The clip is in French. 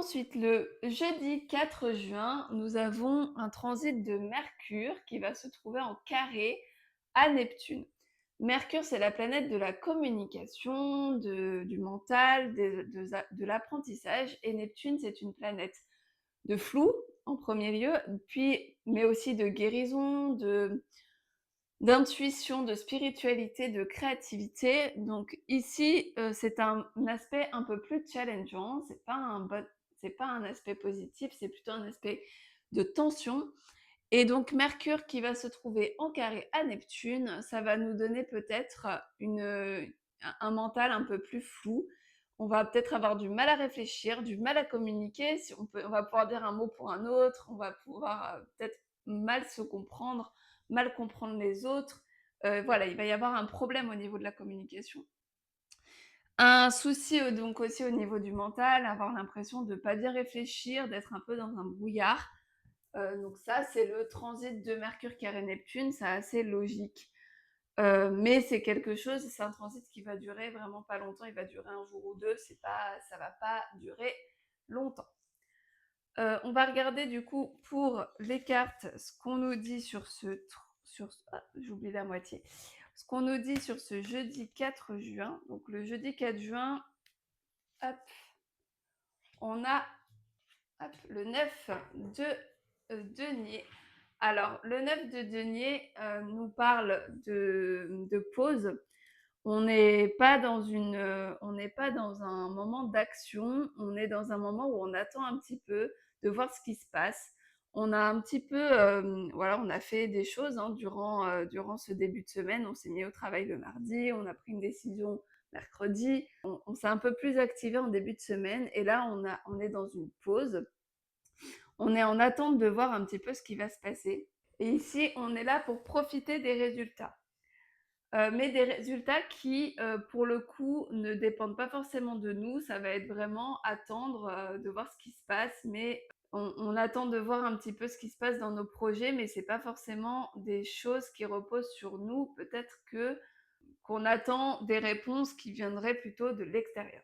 Ensuite, le jeudi 4 juin, nous avons un transit de Mercure qui va se trouver en carré à Neptune. Mercure, c'est la planète de la communication, du mental, de l'apprentissage, et Neptune, c'est une planète de flou en premier lieu, puis, mais aussi de guérison, d'intuition, de spiritualité, de créativité. Donc ici, c'est un aspect un peu plus challengeant, c'est pas un aspect positif, c'est plutôt un aspect de tension. Et donc Mercure qui va se trouver en carré à Neptune, ça va nous donner peut-être un mental un peu plus flou. On va peut-être avoir du mal à réfléchir, du mal à communiquer, si on va pouvoir dire un mot pour un autre, on va pouvoir peut-être mal se comprendre, mal comprendre les autres. Voilà, il va y avoir un problème au niveau de la communication. Un souci donc aussi au niveau du mental, avoir l'impression de ne pas bien réfléchir, d'être un peu dans un brouillard. Donc ça, c'est le transit de Mercure carré Neptune, c'est assez logique. Mais c'est un transit qui va durer vraiment pas longtemps, il va durer un jour ou deux, ça va pas durer longtemps. On va regarder du coup pour les cartes ce qu'on nous dit j'oublie la moitié. Ce qu'on nous dit sur ce jeudi 4 juin. Donc le jeudi 4 juin, hop, on a le 9 de denier. Alors, le 9 de denier nous parle de pause. On n'est pas on n'est pas dans un moment d'action, on est dans un moment où on attend un petit peu de voir ce qui se passe. On a un petit peu, voilà, on a fait des choses durant ce début de semaine. On s'est mis au travail le mardi, on a pris une décision mercredi. On s'est un peu plus activé en début de semaine et là, on est dans une pause. On est en attente de voir un petit peu ce qui va se passer. Et ici, on est là pour profiter des résultats. Mais des résultats qui, pour le coup, ne dépendent pas forcément de nous. Ça va être vraiment attendre de voir ce qui se passe, mais on attend de voir un petit peu ce qui se passe dans nos projets, mais c'est pas forcément des choses qui reposent sur nous. Peut-être qu'on attend des réponses qui viendraient plutôt de l'extérieur.